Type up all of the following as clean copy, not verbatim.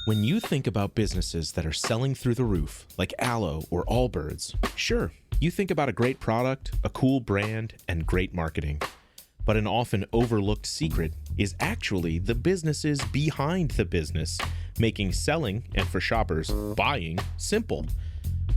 When you think about businesses that are selling through the roof, like Aloe or Allbirds, sure, you think about a great product, a cool brand, and great marketing. But an often overlooked secret is actually the businesses behind the business, making selling, and for shoppers, buying, simple.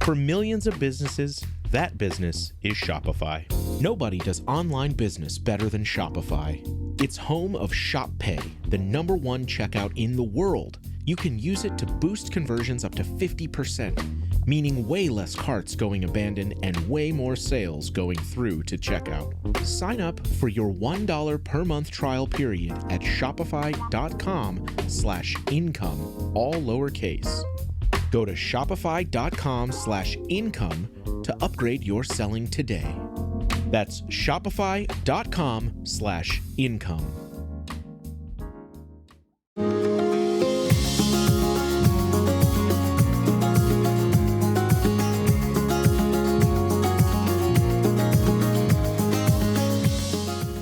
For millions of businesses, that business is Shopify. Nobody does online business better than Shopify. It's home of Shop Pay, the #1 checkout in the world. You can use it to boost conversions up to 50%, meaning way less carts going abandoned and way more sales going through to checkout. Sign up for your $1 per month trial period at shopify.com/income, all lowercase. Go to shopify.com/income to upgrade your selling today. That's shopify.com/income.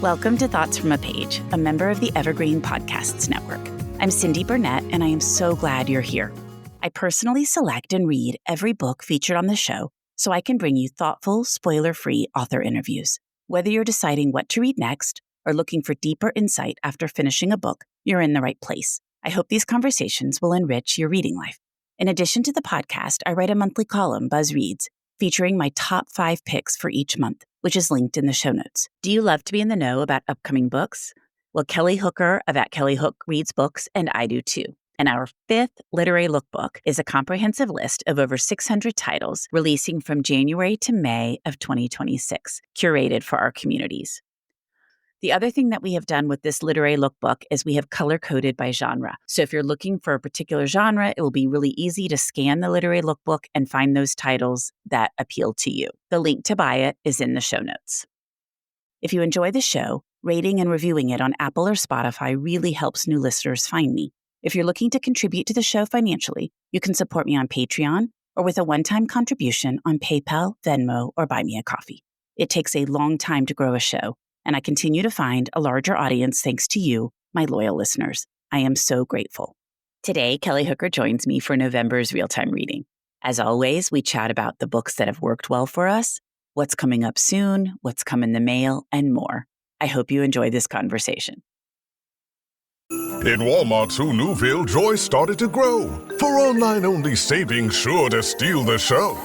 Welcome to Thoughts from a Page, a member of the Evergreen Podcasts Network. I'm Cindy Burnett, and I am so glad you're here. I personally select and read every book featured on the show so I can bring you thoughtful, spoiler-free author interviews. Whether you're deciding what to read next or looking for deeper insight after finishing a book, you're in the right place. I hope these conversations will enrich your reading life. In addition to the podcast, I write a monthly column, Buzz Reads, featuring my top 5 picks for each month, which is linked in the show notes. Do you love to be in the know about upcoming books? Well, Kelly Hooker of At Kelly Hook reads books, and I do too. And our 5th literary lookbook is a comprehensive list of over 600 titles releasing from January to May of 2026, curated for our communities. The other thing that we have done with this literary lookbook is we have color-coded by genre. So if you're looking for a particular genre, it will be really easy to scan the literary lookbook and find those titles that appeal to you. The link to buy it is in the show notes. If you enjoy the show, rating and reviewing it on Apple or Spotify really helps new listeners find me. If you're looking to contribute to the show financially, you can support me on Patreon or with a one-time contribution on PayPal, Venmo, or Buy Me a Coffee. It takes a long time to grow a show, and I continue to find a larger audience thanks to you, my loyal listeners. I am so grateful. Today, Kelly Hooker joins me for November's Real-Time Reading. As always, we chat about the books that have worked well for us, what's coming up soon, what's come in the mail, and more. I hope you enjoy this conversation. In Walmart's Who Newville, joy started to grow. For online-only savings sure to steal the show.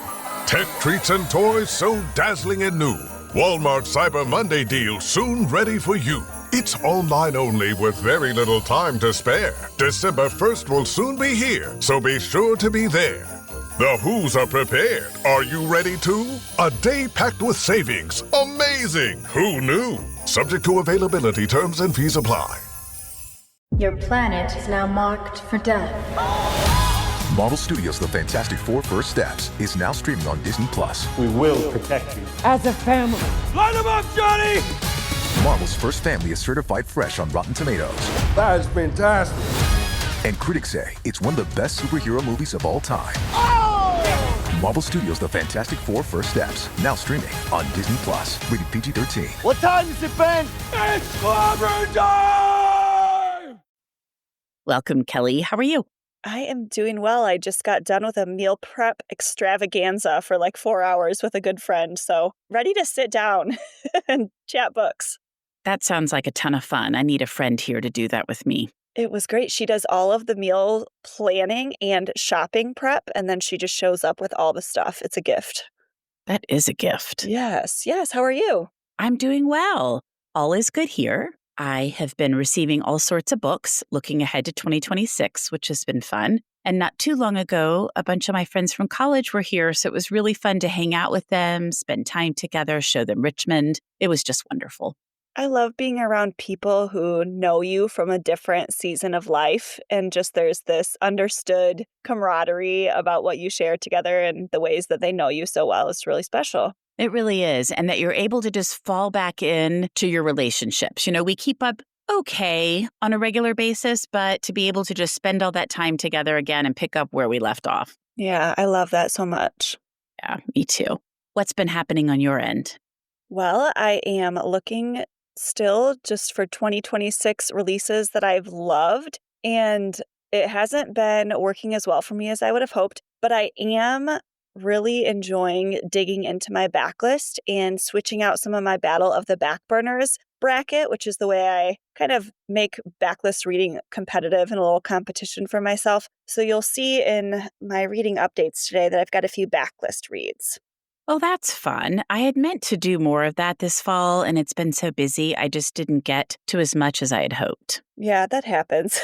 Tech treats and toys so dazzling and new. Walmart Cyber Monday deal soon ready for you. It's online only with very little time to spare. December 1st will soon be here, so be sure to be there. The Who's are prepared. Are you ready too? A day packed with savings. Amazing! Who knew? Subject to availability, terms and fees apply. Your planet is now marked for death. Marvel Studios' The Fantastic Four First Steps is now streaming on Disney+. We will protect you. As a family. Light him up, Johnny! Marvel's first family is certified fresh on Rotten Tomatoes. That is fantastic. And critics say it's one of the best superhero movies of all time. Oh! Marvel Studios' The Fantastic Four First Steps, now streaming on Disney+. Rated PG-13. What time is it, Ben? It's clobber time! Welcome, Kelly. How are you? I am doing well. I just got done with a meal prep extravaganza for like 4 hours with a good friend. So ready to sit down and chat books. That sounds like a ton of fun. I need a friend here to do that with me. It was great. She does all of the meal planning and shopping prep, and then she just shows up with all the stuff. It's a gift. That is a gift. Yes. Yes. How are you? I'm doing well. All is good here. I have been receiving all sorts of books, looking ahead to 2026, which has been fun. And not too long ago, a bunch of my friends from college were here, so it was really fun to hang out with them, spend time together, show them Richmond. It was just wonderful. I love being around people who know you from a different season of life, and just there's this understood camaraderie about what you share together and the ways that they know you so well. It's really special. It really is. And that you're able to just fall back in to your relationships. You know, we keep up okay on a regular basis, but to be able to just spend all that time together again and pick up where we left off. Yeah, I love that so much. Yeah, me too. What's been happening on your end? Well, I am looking still just for 2026 releases that I've loved. And It hasn't been working as well for me as I would have hoped, but I am really enjoying digging into my backlist and switching out some of my Battle of the Backburners bracket, which is the way I kind of make backlist reading competitive and a little competition for myself. So you'll see in my reading updates today that I've got a few backlist reads. Oh, that's fun. I had meant to do more of that this fall, and it's been so busy, I just didn't get to as much as I had hoped. Yeah, that happens.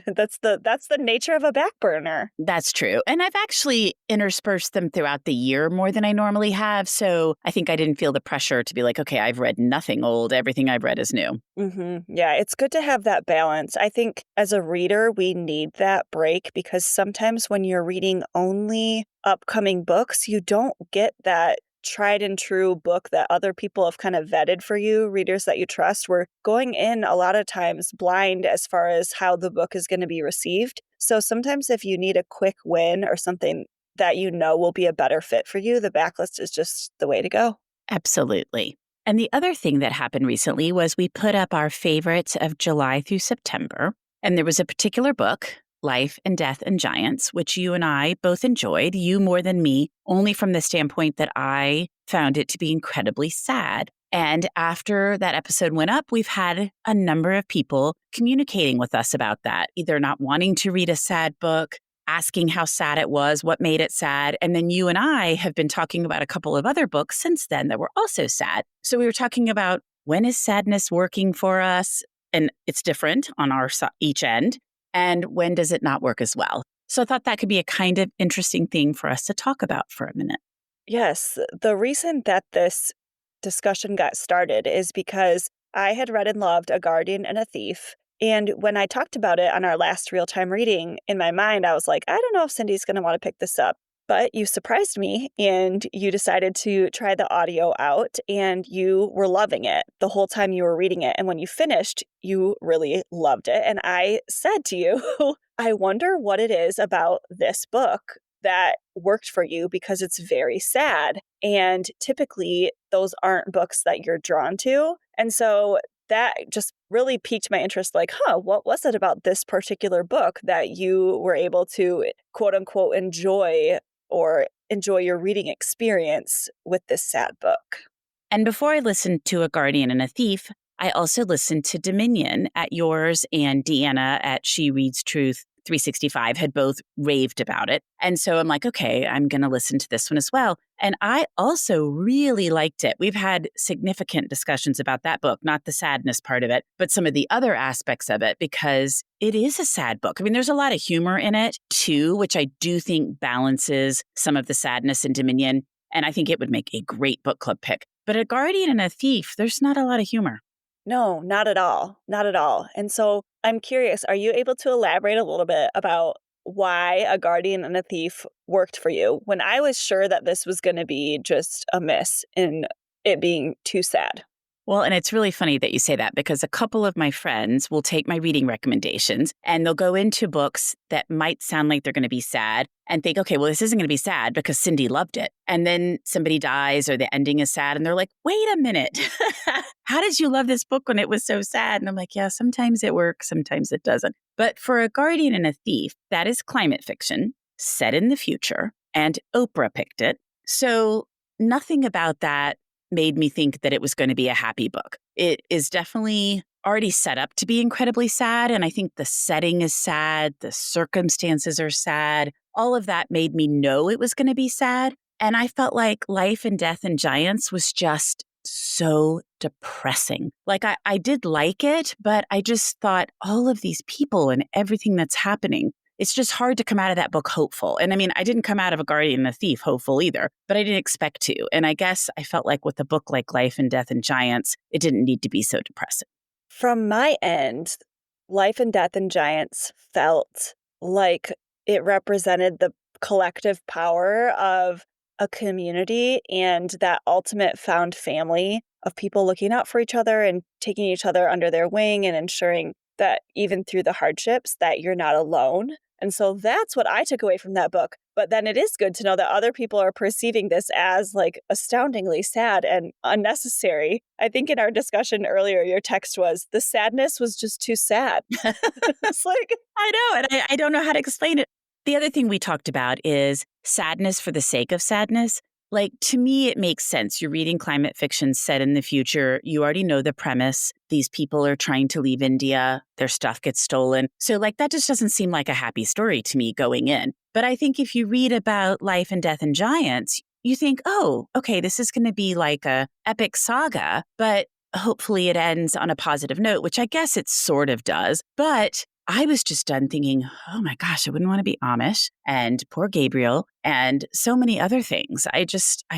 That's the nature of a back burner. That's true. And I've actually interspersed them throughout the year more than I normally have. So I think I didn't feel the pressure to be like, okay, I've read nothing old. Everything I've read is new. Yeah, it's good to have that balance. I think as a reader, we need that break because sometimes when you're reading only upcoming books, you don't get that tried and true book that other people have kind of vetted for you, readers that you trust. We're going in a lot of times blind as far as how the book is going to be received. So sometimes if you need a quick win or something that you know will be a better fit for you, the backlist is just the way to go. Absolutely. And the other thing that happened recently was we put up our favorites of July through September. And there was a particular book, Life and Death and Giants, which you and I both enjoyed, you more than me, only from the standpoint that I found it to be incredibly sad. And after that episode went up, we've had a number of people communicating with us about that, either not wanting to read a sad book, asking how sad it was, what made it sad. And then you and I have been talking about a couple of other books since then that were also sad. So we were talking about when is sadness working for us? And it's different on our each end. And when does it not work as well? So I thought that could be a kind of interesting thing for us to talk about for a minute. Yes, the reason that this discussion got started is because I had read and loved A Guardian and a Thief. And when I talked about it on our last real-time reading, in my mind, I was like, I don't know if Cindy's going to want to pick this up. But you surprised me and you decided to try the audio out and you were loving it the whole time you were reading it. And when you finished, you really loved it. And I said to you, I wonder what it is about this book that worked for you because it's very sad. And typically those aren't books that you're drawn to. And so that just really piqued my interest, like, what was it about this particular book that you were able to, quote unquote, enjoy your reading experience with this sad book? And before I listened to A Guardian and a Thief, I also listened to Dominion at yours, and Deanna at She Reads Truth 365 had both raved about it. And so I'm like, okay, I'm going to listen to this one as well. And I also really liked it. We've had significant discussions about that book, not the sadness part of it, but some of the other aspects of it, because it is a sad book. I mean, there's a lot of humor in it too, which I do think balances some of the sadness in Dominion. And I think it would make a great book club pick. But A Guardian and a Thief, there's not a lot of humor. No, not at all. Not at all. And so I'm curious, are you able to elaborate a little bit about why A Guardian and a Thief worked for you when I was sure that this was going to be just a miss in it being too sad? Well, and it's really funny that you say that because a couple of my friends will take my reading recommendations and they'll go into books that might sound like they're going to be sad and think, okay, well, this isn't going to be sad because Cindy loved it. And then somebody dies or the ending is sad and they're like, wait a minute, how did you love this book when it was so sad? And I'm like, yeah, sometimes it works, sometimes it doesn't. But for A Guardian and a Thief, that is climate fiction set in the future, and Oprah picked it. So nothing about that made me think that it was going to be a happy book. It is definitely already set up to be incredibly sad. And I think the setting is sad. The circumstances are sad. All of that made me know it was going to be sad. And I felt like Life and Death and Giants was just so depressing. Like I did like it, but I just thought all of these people and everything that's happening, it's just hard to come out of that book hopeful. And I mean, I didn't come out of A Guardian and a Thief hopeful either, but I didn't expect to. And I guess I felt like with a book like Life and Death and Giants, it didn't need to be so depressing. From my end, Life and Death and Giants felt like it represented the collective power of a community and that ultimate found family of people looking out for each other and taking each other under their wing and ensuring that even through the hardships that you're not alone. And so that's what I took away from that book. But then it is good to know that other people are perceiving this as like astoundingly sad and unnecessary. I think in our discussion earlier, your text was, the sadness was just too sad. It's like, I know, and I don't know how to explain it. The other thing we talked about is sadness for the sake of sadness. Like, to me, it makes sense. You're reading climate fiction set in the future. You already know the premise. These people are trying to leave India. Their stuff gets stolen. So, like, that just doesn't seem like a happy story to me going in. But I think if you read about life and death and giants, you think, oh, okay, this is going to be like a epic saga, but hopefully it ends on a positive note, which I guess it sort of does. But I was just done thinking, oh my gosh, I wouldn't want to be Amish and poor Gabriel and so many other things. I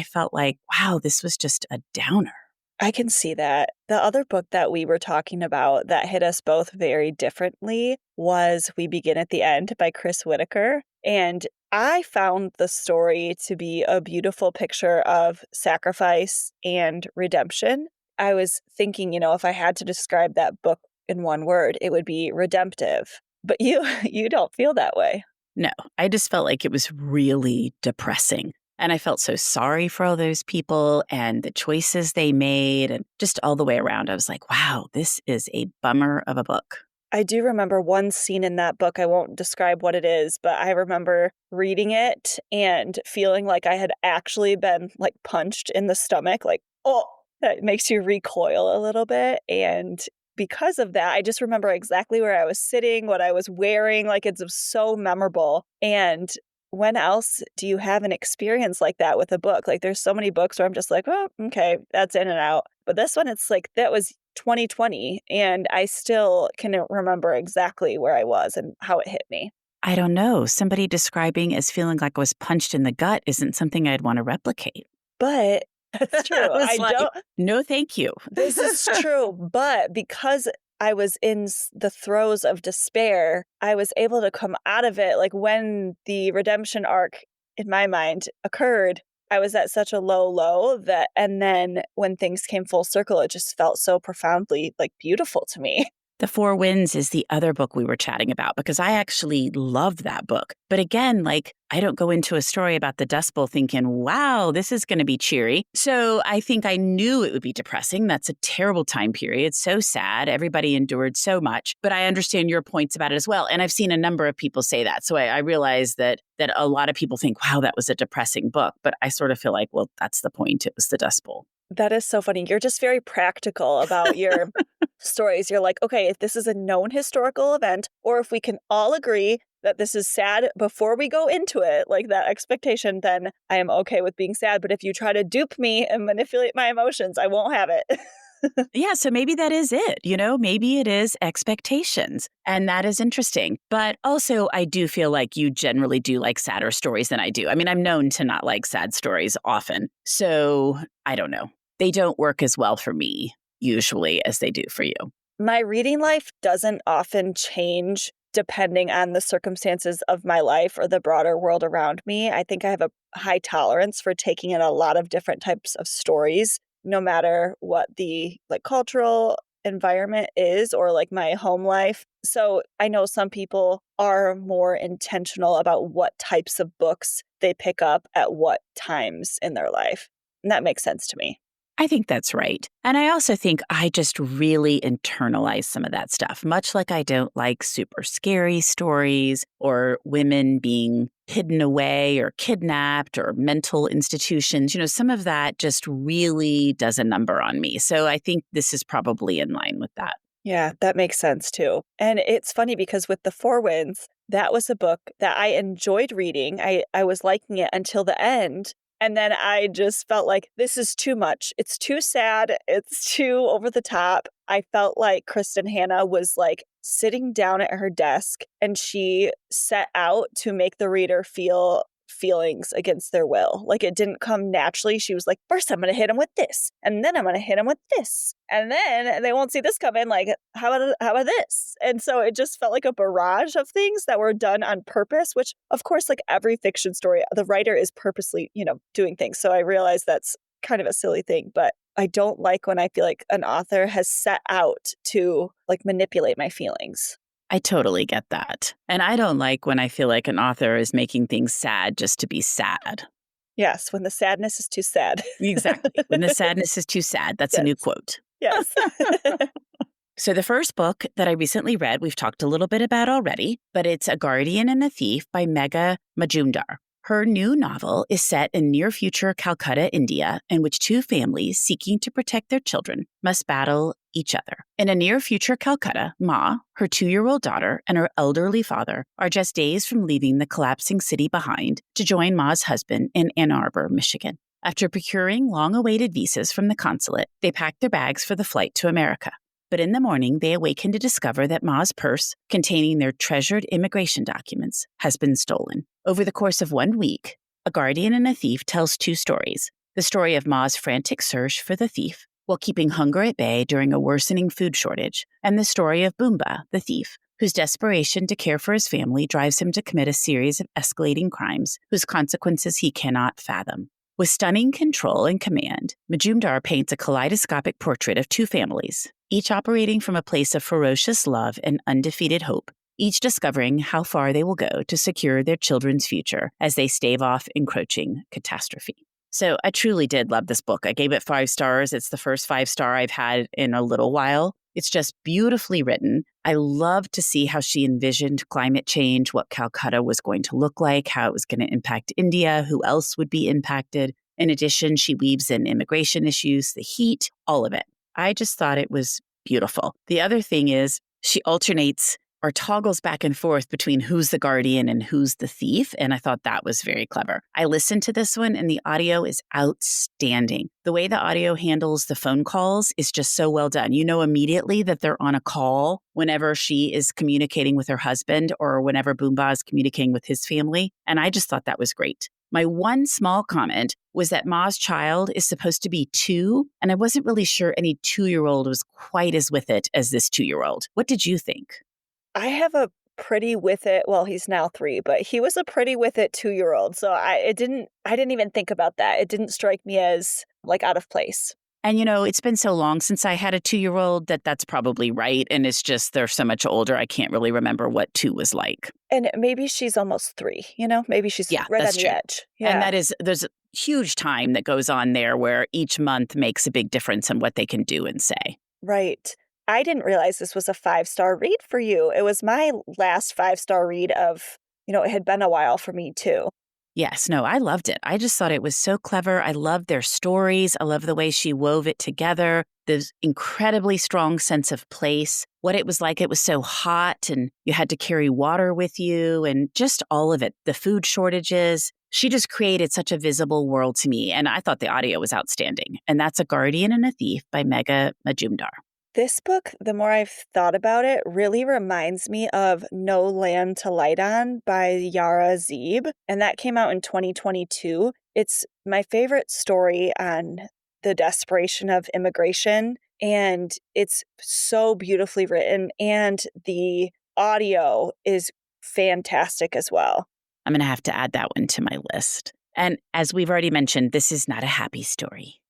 felt like, wow, this was just a downer. I can see that. The other book that we were talking about that hit us both very differently was We Begin at the End by Chris Whitaker. And I found the story to be a beautiful picture of sacrifice and redemption. I was thinking, if I had to describe that book in one word, it would be redemptive. But you don't feel that way. No, I just felt like it was really depressing. And I felt so sorry for all those people and the choices they made and just all the way around. I was like, wow, this is a bummer of a book. I do remember one scene in that book. I won't describe what it is, but I remember reading it and feeling like I had actually been like punched in the stomach. Like, oh, that makes you recoil a little bit. And because of that, I just remember exactly where I was sitting, what I was wearing. Like, it's so memorable. And when else do you have an experience like that with a book? Like, there's so many books where I'm just like, oh, okay, that's in and out. But this one, it's like, that was 2020, and I still can remember exactly where I was and how it hit me. I don't know. Somebody describing as feeling like I was punched in the gut isn't something I'd want to replicate. But that's true. I don't. No, thank you. This is true. But because I was in the throes of despair, I was able to come out of it. Like, when the redemption arc in my mind occurred, I was at such a low that, and then when things came full circle, it just felt so profoundly like beautiful to me. The Four Winds is the other book we were chatting about because I actually loved that book. But again, like, I don't go into a story about the Dust Bowl thinking, wow, this is going to be cheery. So I think I knew it would be depressing. That's a terrible time period. So sad. Everybody endured so much. But I understand your points about it as well. And I've seen a number of people say that. So I realize that a lot of people think, wow, that was a depressing book. But I sort of feel like, well, that's the point. It was the Dust Bowl. That is so funny. You're just very practical about your stories. You're like, okay, if this is a known historical event, or if we can all agree that this is sad before we go into it, like that expectation, then I am okay with being sad. But if you try to dupe me and manipulate my emotions, I won't have it. Yeah, so maybe that is it. Maybe it is expectations. And that is interesting. But also, I do feel like you generally do like sadder stories than I do. I mean, I'm known to not like sad stories often. So I don't know. They don't work as well for me, usually, as they do for you. My reading life doesn't often change depending on the circumstances of my life or the broader world around me. I think I have a high tolerance for taking in a lot of different types of stories, no matter what the cultural environment is or like my home life. So I know some people are more intentional about what types of books they pick up at what times in their life. And that makes sense to me. I think that's right. And I also think I just really internalize some of that stuff, much like I don't like super scary stories or women being hidden away or kidnapped or mental institutions. Some of that just really does a number on me. So I think this is probably in line with that. Yeah, that makes sense too. And it's funny because with The Four Winds, that was a book that I enjoyed reading. I was liking it until the end. And then I just felt like this is too much. It's too sad. It's too over the top. I felt like Kristen Hanna was like sitting down at her desk and she set out to make the reader feel feelings against their will. Like, it didn't come naturally. She was like, first I'm going to hit him with this, and then I'm going to hit him with this, and then they won't see this coming. Like, how about this? And so it just felt like a barrage of things that were done on purpose, which of course, like every fiction story, the writer is purposely, doing things. So I realize that's kind of a silly thing, but I don't like when I feel like an author has set out to like manipulate my feelings. I totally get that. And I don't like when I feel like an author is making things sad just to be sad. Yes, when the sadness is too sad. Exactly. When the sadness is too sad. That's a new quote. Yes. So the first book that I recently read, we've talked a little bit about already, but it's A Guardian and a Thief by Megda Majumdar. Her new novel is set in near-future Calcutta, India, in which two families seeking to protect their children must battle each other. In a near-future Calcutta, Ma, her 2-year-old daughter, and her elderly father are just days from leaving the collapsing city behind to join Ma's husband in Ann Arbor, Michigan. After procuring long-awaited visas from the consulate, they pack their bags for the flight to America. But in the morning, they awaken to discover that Ma's purse, containing their treasured immigration documents, has been stolen. Over the course of 1 week, A Guardian and a Thief tells 2 stories. The story of Ma's frantic search for the thief while keeping hunger at bay during a worsening food shortage, and the story of Boomba, the thief, whose desperation to care for his family drives him to commit a series of escalating crimes whose consequences he cannot fathom. With stunning control and command, Majumdar paints a kaleidoscopic portrait of 2 families, each operating from a place of ferocious love and undefeated hope, each discovering how far they will go to secure their children's future as they stave off encroaching catastrophe. So I truly did love this book. I gave it 5 stars. It's the first 5-star I've had in a little while. It's just beautifully written. I love to see how she envisioned climate change, what Calcutta was going to look like, how it was going to impact India, who else would be impacted. In addition, she weaves in immigration issues, the heat, all of it. I just thought it was beautiful. The other thing is she alternates or toggles back and forth between who's the guardian and who's the thief, and I thought that was very clever. I listened to this one, and the audio is outstanding. The way the audio handles the phone calls is just so well done. You know immediately that they're on a call whenever she is communicating with her husband or whenever Boomba is communicating with his family, and I just thought that was great. My one small comment was that Ma's child is supposed to be 2, and I wasn't really sure any 2-year-old was quite as with it as this 2-year-old. What did you think? I have a pretty with it, well, he's now 3, but he was a pretty with it 2-year-old. So I didn't even think about that. It didn't strike me as like out of place. And, it's been so long since I had a 2-year-old that's probably right. And it's just they're so much older. I can't really remember what 2 was like. And maybe she's almost 3, maybe she's right on the edge. Yeah. And there's a huge time that goes on there where each month makes a big difference in what they can do and say. Right. I didn't realize this was a 5-star read for you. It was my last 5-star read of, it had been a while for me too. Yes, no, I loved it. I just thought it was so clever. I loved their stories. I love the way she wove it together. The incredibly strong sense of place. What it was like, it was so hot and you had to carry water with you and just all of it. The food shortages. She just created such a visible world to me. And I thought the audio was outstanding. And that's A Guardian and a Thief by Megda Majumdar. This book, the more I've thought about it, really reminds me of No Land to Light On by Yara Zeeb, and that came out in 2022. It's my favorite story on the desperation of immigration, and it's so beautifully written, and the audio is fantastic as well. I'm going to have to add that one to my list. And as we've already mentioned, this is not a happy story.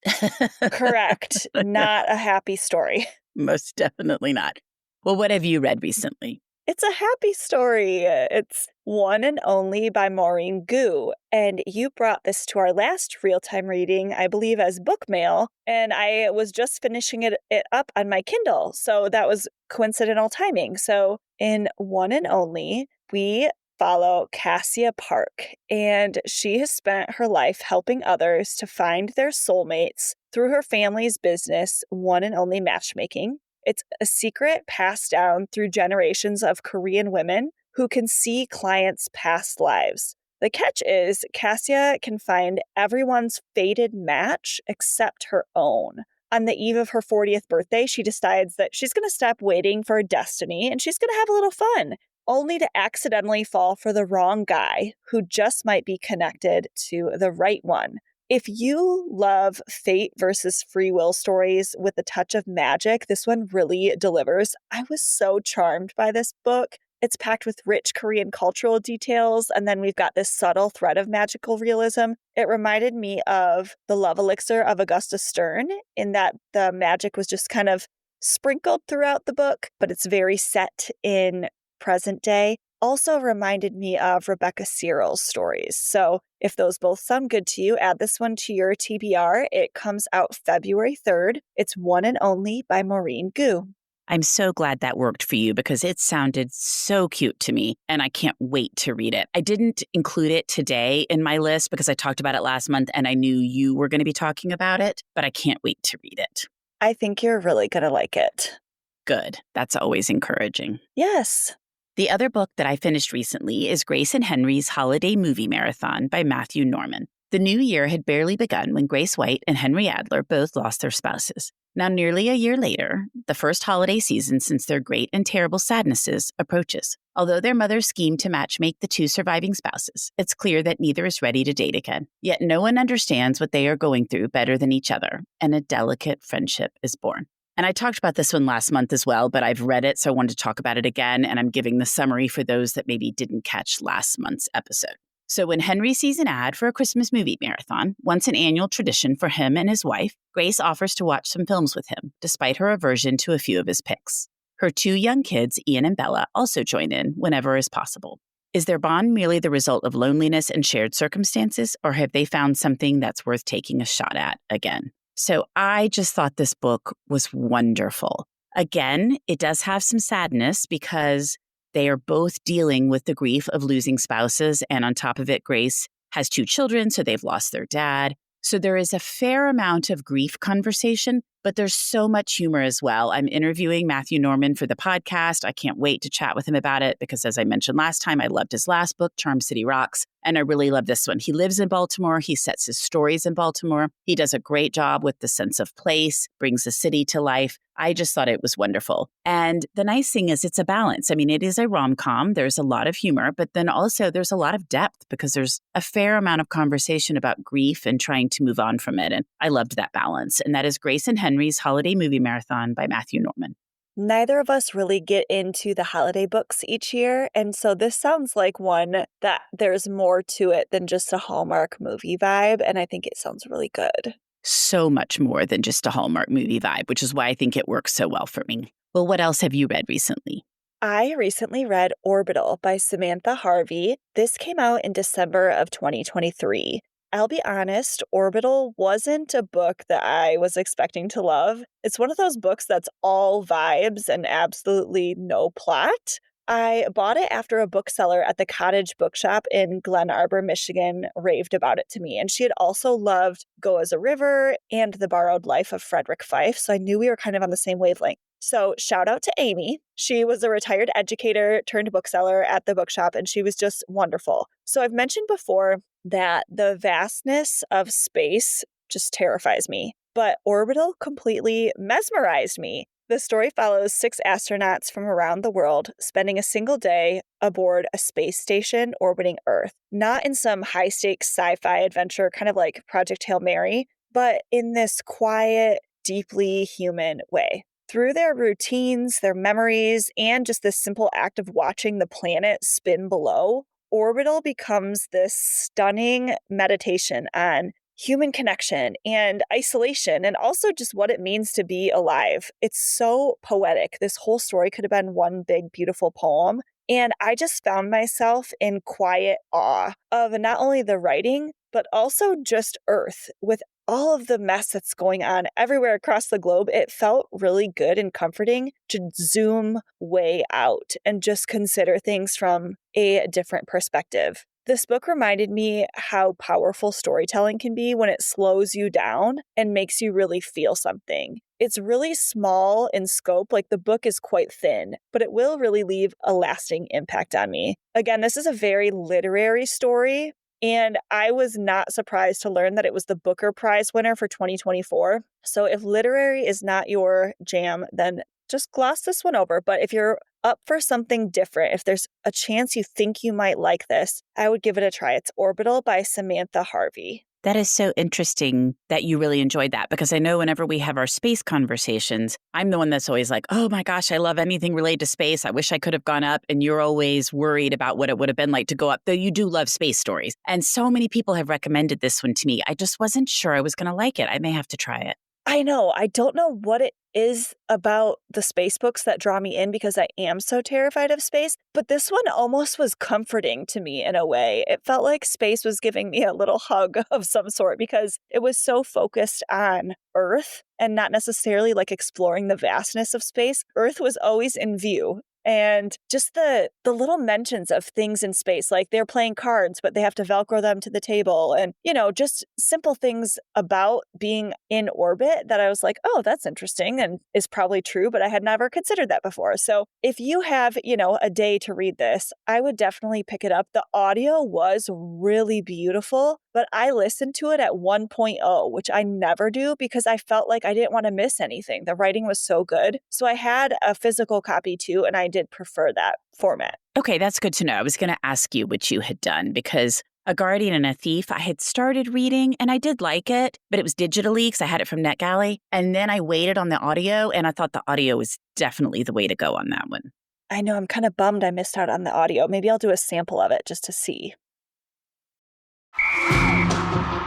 Correct. Not a happy story. Most definitely not. Well, what have you read recently? It's a happy story. It's One and Only by Maureen Goo. And you brought this to our last real-time reading, I believe, as book mail. And I was just finishing it up on my Kindle. So that was coincidental timing. So in One and Only, we follow Cassia Park, and she has spent her life helping others to find their soulmates through her family's business, One and Only Matchmaking. It's a secret passed down through generations of Korean women who can see clients' past lives. The catch is Cassia can find everyone's fated match except her own. On the eve of her 40th birthday, she decides that she's going to stop waiting for her destiny and she's going to have a little fun, only to accidentally fall for the wrong guy who just might be connected to the right one. If you love fate versus free will stories with a touch of magic, this one really delivers. I was so charmed by this book. It's packed with rich Korean cultural details, and then we've got this subtle thread of magical realism. It reminded me of The Love Elixir of Augusta Stern, in that the magic was just kind of sprinkled throughout the book, but it's very set in present day, also reminded me of Rebecca Searle's stories. So if those both sound good to you, add this one to your TBR. It comes out February 3rd. It's One and Only by Maureen Goo. I'm so glad that worked for you because it sounded so cute to me and I can't wait to read it. I didn't include it today in my list because I talked about it last month and I knew you were going to be talking about it, but I can't wait to read it. I think you're really going to like it. Good. That's always encouraging. Yes. The other book that I finished recently is Grace and Henry's Holiday Movie Marathon by Matthew Norman. The new year had barely begun when Grace White and Henry Adler both lost their spouses. Now, nearly a year later, the first holiday season since their great and terrible sadnesses approaches. Although their mother schemed to matchmake the two surviving spouses, it's clear that neither is ready to date again. Yet no one understands what they are going through better than each other, and a delicate friendship is born. And I talked about this one last month as well, but I've read it, so I wanted to talk about it again, and I'm giving the summary for those that maybe didn't catch last month's episode. So when Henry sees an ad for a Christmas movie marathon, once an annual tradition for him and his wife, Grace offers to watch some films with him, despite her aversion to a few of his picks. Her two young kids, Ian and Bella, also join in whenever is possible. Is their bond merely the result of loneliness and shared circumstances, or have they found something that's worth taking a shot at again? So I just thought this book was wonderful. Again, it does have some sadness because they are both dealing with the grief of losing spouses. And on top of it, Grace has two children, so they've lost their dad. So there is a fair amount of grief conversation, but there's so much humor as well. I'm interviewing Matthew Norman for the podcast. I can't wait to chat with him about it because, as I mentioned last time, I loved his last book, Charm City Rocks, and I really love this one. He lives in Baltimore. He sets his stories in Baltimore. He does a great job with the sense of place, brings the city to life. I just thought it was wonderful. And the nice thing is it's a balance. I mean, it is a rom-com. There's a lot of humor, but then also there's a lot of depth because there's a fair amount of conversation about grief and trying to move on from it. And I loved that balance. And that is Grace and Henry's Holiday Movie Marathon by Matthew Norman. Neither of us really get into the holiday books each year. And so this sounds like one that there's more to it than just a Hallmark movie vibe. And I think it sounds really good. So much more than just a Hallmark movie vibe, which is why I think it works so well for me. Well, what else have you read recently? I recently read Orbital by Samantha Harvey. This came out in December of 2023. I'll be honest, Orbital wasn't a book that I was expecting to love. It's one of those books that's all vibes and absolutely no plot. I bought it after a bookseller at the Cottage Bookshop in Glen Arbor, Michigan, raved about it to me. And she had also loved Go as a River and The Borrowed Life of Frederick Fife. So I knew we were kind of on the same wavelength. So shout out to Amy. She was a retired educator turned bookseller at the bookshop, and she was just wonderful. So I've mentioned before that the vastness of space just terrifies me. But Orbital completely mesmerized me. The story follows 6 astronauts from around the world spending a single day aboard a space station orbiting Earth. Not in some high-stakes sci-fi adventure, kind of like Project Hail Mary, but in this quiet, deeply human way. Through their routines, their memories, and just this simple act of watching the planet spin below, Orbital becomes this stunning meditation on human connection and isolation, and also just what it means to be alive. It's so poetic. This whole story could have been one big, beautiful poem. And I just found myself in quiet awe of not only the writing, but also just Earth. With all of the mess that's going on everywhere across the globe, it felt really good and comforting to zoom way out and just consider things from a different perspective. This book reminded me how powerful storytelling can be when it slows you down and makes you really feel something. It's really small in scope, like the book is quite thin, but it will really leave a lasting impact on me. Again, this is a very literary story, and I was not surprised to learn that it was the Booker Prize winner for 2024. So if literary is not your jam, then just gloss this one over. But if you're up for something different, if there's a chance you think you might like this, I would give it a try. It's Orbital by Samantha Harvey. That is so interesting that you really enjoyed that, because I know whenever we have our space conversations, I'm the one that's always like, oh my gosh, I love anything related to space. I wish I could have gone up. And you're always worried about what it would have been like to go up, though you do love space stories. And so many people have recommended this one to me. I just wasn't sure I was going to like it. I may have to try it. I know. I don't know what it is about the space books that draw me in because I am so terrified of space, but this one almost was comforting to me in a way. It felt like space was giving me a little hug of some sort because it was so focused on Earth and not necessarily like exploring the vastness of space. Earth was always in view. And just the little mentions of things in space, like they're playing cards, but they have to Velcro them to the table. And, just simple things about being in orbit that I was like, oh, that's interesting and is probably true, but I had never considered that before. So if you have, a day to read this, I would definitely pick it up. The audio was really beautiful, but I listened to it at 1.0, which I never do because I felt like I didn't want to miss anything. The writing was so good. So I had a physical copy too, and I did prefer that format. Okay, that's good to know. I was going to ask you what you had done because A Guardian and a Thief, I had started reading and I did like it, but it was digitally because I had it from NetGalley. And then I waited on the audio and I thought the audio was definitely the way to go on that one. I know, I'm kind of bummed I missed out on the audio. Maybe I'll do a sample of it just to see.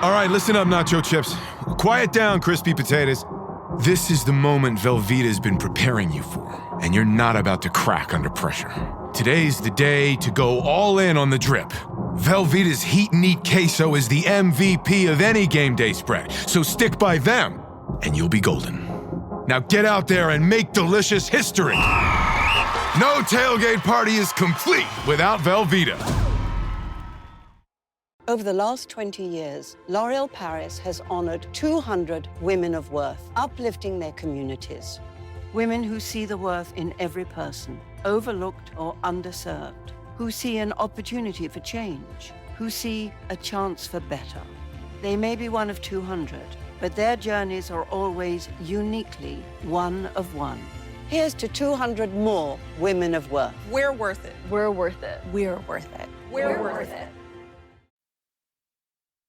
All right, listen up, nacho chips. Quiet down, crispy potatoes. This is the moment Velveeta's been preparing you for, and you're not about to crack under pressure. Today's the day to go all in on the drip. Velveeta's Heat and Eat Queso is the MVP of any game day spread, so stick by them, and you'll be golden. Now get out there and make delicious history. No tailgate party is complete without Velveeta. Over the last 20 years, L'Oréal Paris has honored 200 women of worth, uplifting their communities. Women who see the worth in every person, overlooked or underserved, who see an opportunity for change, who see a chance for better. They may be one of 200, but their journeys are always uniquely one of one. Here's to 200 more women of worth. We're worth it. We're worth it. We're worth it. We're worth it.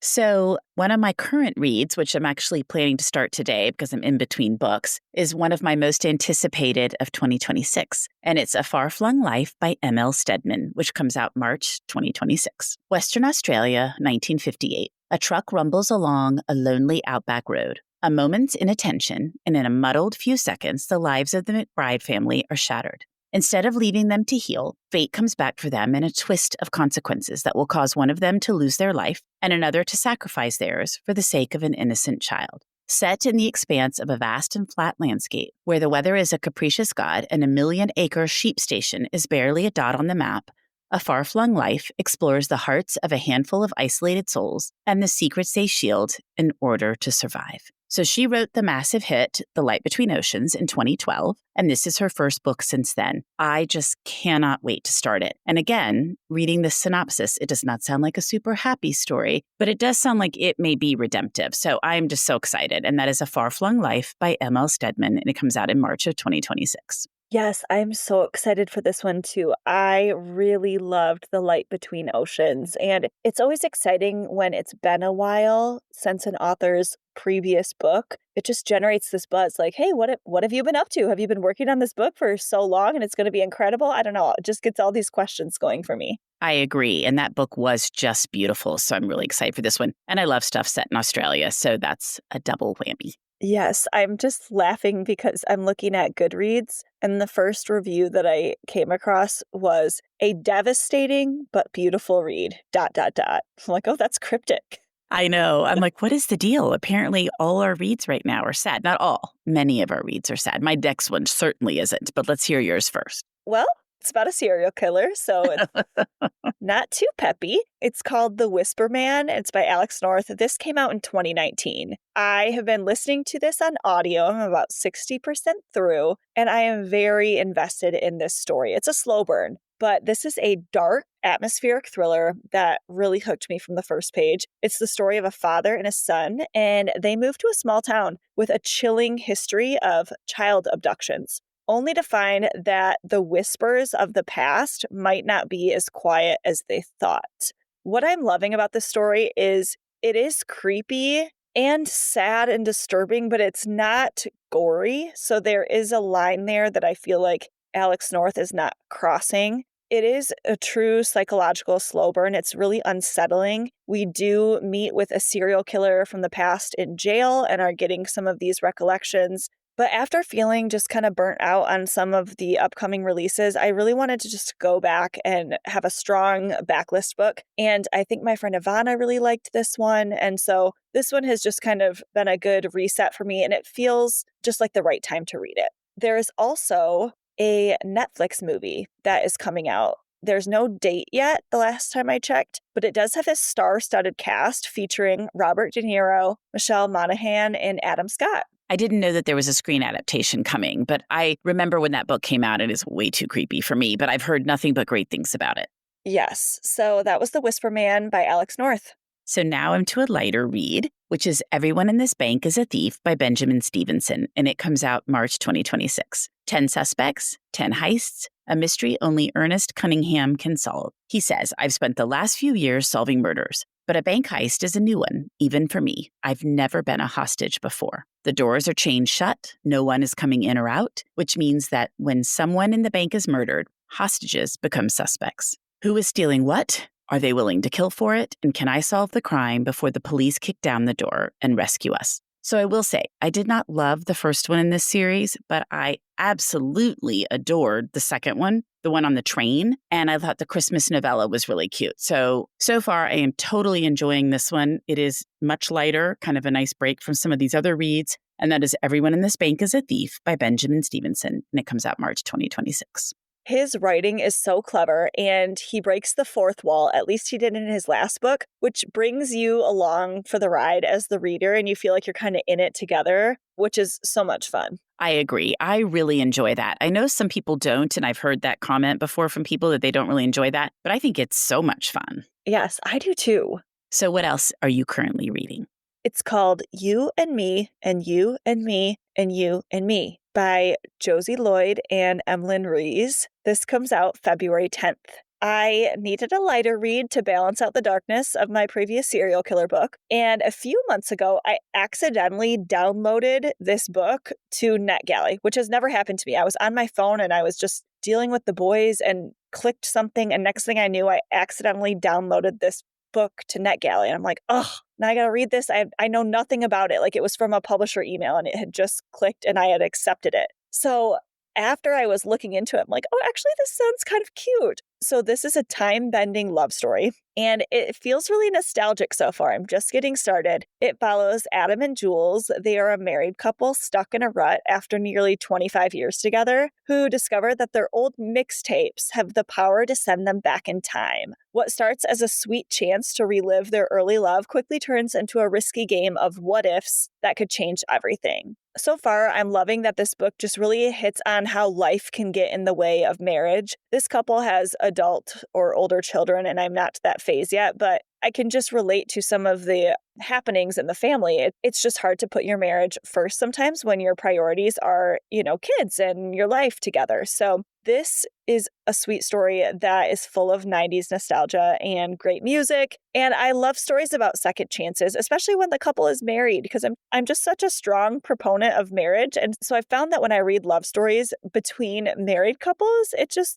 So one of my current reads, which I'm actually planning to start today because I'm in between books, is one of my most anticipated of 2026. And it's A Far-Flung Life by M.L. Stedman, which comes out March 2026. Western Australia, 1958. A truck rumbles along a lonely outback road. A moment's inattention, and in a muddled few seconds, the lives of the McBride family are shattered. Instead of leaving them to heal, fate comes back for them in a twist of consequences that will cause one of them to lose their life and another to sacrifice theirs for the sake of an innocent child. Set in the expanse of a vast and flat landscape, where the weather is a capricious god and a 1,000,000-acre sheep station is barely a dot on the map, A Far-Flung Life explores the hearts of a handful of isolated souls and the secrets they shield in order to survive. So she wrote the massive hit, The Light Between Oceans, in 2012, and this is her first book since then. I just cannot wait to start it. And again, reading the synopsis, it does not sound like a super happy story, but it does sound like it may be redemptive. So I'm just so excited. And that is A Far-Flung Life by M.L. Stedman, and it comes out in March of 2026. Yes, I'm so excited for this one too. I really loved The Light Between Oceans, and it's always exciting when it's been a while since an author's previous book. It just generates this buzz like, hey, what have you been up to? Have you been working on this book for so long and it's going to be incredible? I don't know. It just gets all these questions going for me. I agree. And that book was just beautiful. So I'm really excited for this one. And I love stuff set in Australia. So that's a double whammy. Yes, I'm just laughing because I'm looking at Goodreads and the first review that I came across was a devastating but beautiful read, ... I'm like, oh, that's cryptic. I know. I'm like, what is the deal? Apparently all our reads right now are sad. Not all. Many of our reads are sad. My next one certainly isn't, but let's hear yours first. Well, it's about a serial killer, so it's not too peppy. It's called The Whisper Man. It's by Alex North. This came out in 2019. I have been listening to this on audio. I'm about 60% through, and I am very invested in this story. It's a slow burn, but this is a dark, atmospheric thriller that really hooked me from the first page. It's the story of a father and a son, and they move to a small town with a chilling history of child abductions, only to find that the whispers of the past might not be as quiet as they thought. What I'm loving about this story is it is creepy and sad and disturbing, but it's not gory. So there is a line there that I feel like Alex North is not crossing. It is a true psychological slow burn. It's really unsettling. We do meet with a serial killer from the past in jail and are getting some of these recollections. But after feeling just kind of burnt out on some of the upcoming releases, I really wanted to just go back and have a strong backlist book. And I think my friend Ivana really liked this one. And so this one has just kind of been a good reset for me. And it feels just like the right time to read it. There is also a Netflix movie that is coming out. There's no date yet, the last time I checked, but it does have a star-studded cast featuring Robert De Niro, Michelle Monaghan, and Adam Scott. I didn't know that there was a screen adaptation coming, but I remember when that book came out. It is way too creepy for me, but I've heard nothing but great things about it. Yes, so that was The Whisper Man by Alex North. So now I'm to a lighter read, which is Everyone in This Bank is a Thief by Benjamin Stevenson, and it comes out March 2026. 10 suspects, 10 heists, a mystery only Ernest Cunningham can solve. He says, I've spent the last few years solving murders, but a bank heist is a new one, even for me. I've never been a hostage before. The doors are chained shut, no one is coming in or out, which means that when someone in the bank is murdered, hostages become suspects. Who is stealing what? Are they willing to kill for it? And can I solve the crime before the police kick down the door and rescue us? So I will say, I did not love the first one in this series, but I absolutely adored the second one, the one on the train. And I thought the Christmas novella was really cute. So far, I am totally enjoying this one. It is much lighter, kind of a nice break from some of these other reads. And that is Everyone in This Bank is a Thief by Benjamin Stevenson. And it comes out March 2026. His writing is so clever, and he breaks the fourth wall, at least he did in his last book, which brings you along for the ride as the reader, and you feel like you're kind of in it together, which is so much fun. I agree. I really enjoy that. I know some people don't, and I've heard that comment before from people that they don't really enjoy that, but I think it's so much fun. Yes, I do too. So what else are you currently reading? It's called You and Me and You and Me and You and Me by Josie, Lloyd, and Emlyn Rees. This comes out February 10th. I needed a lighter read to balance out the darkness of my previous serial killer book. And a few months ago, I accidentally downloaded this book to NetGalley, which has never happened to me. I was on my phone and I was just dealing with the boys and clicked something. And next thing I knew, I accidentally downloaded this book to NetGalley. And I'm like, oh, now I got to read this. I know nothing about it. Like, it was from a publisher email and it had just clicked and I had accepted it. So after I was looking into it, I'm like, oh, actually, this sounds kind of cute. So this is a time-bending love story, and it feels really nostalgic so far. I'm just getting started. It follows Adam and Jules. They are a married couple stuck in a rut after nearly 25 years together, who discover that their old mixtapes have the power to send them back in time. What starts as a sweet chance to relive their early love quickly turns into a risky game of what-ifs that could change everything. So far, I'm loving that this book just really hits on how life can get in the way of marriage. This couple has adult or older children, and I'm not to that phase yet, but I can just relate to some of the happenings in the family. It's just hard to put your marriage first sometimes when your priorities are, kids and your life together. So this is a sweet story that is full of 90s nostalgia and great music. And I love stories about second chances, especially when the couple is married, because I'm just such a strong proponent of marriage. And so I found that when I read love stories between married couples,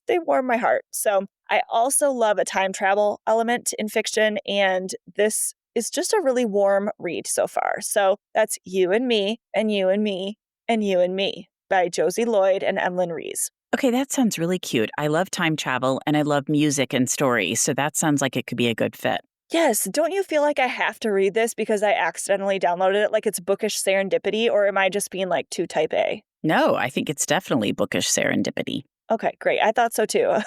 they warm my heart. So I also love a time travel element in fiction, and this is just a really warm read so far. So that's You and Me and You and Me and You and Me by Josie, Lloyd, and Emlyn Rees. Okay, that sounds really cute. I love time travel and I love music and stories, so that sounds like it could be a good fit. Yes, don't you feel like I have to read this because I accidentally downloaded it, like it's bookish serendipity, or am I just being like too type A? No, I think it's definitely bookish serendipity. Okay, great. I thought so too.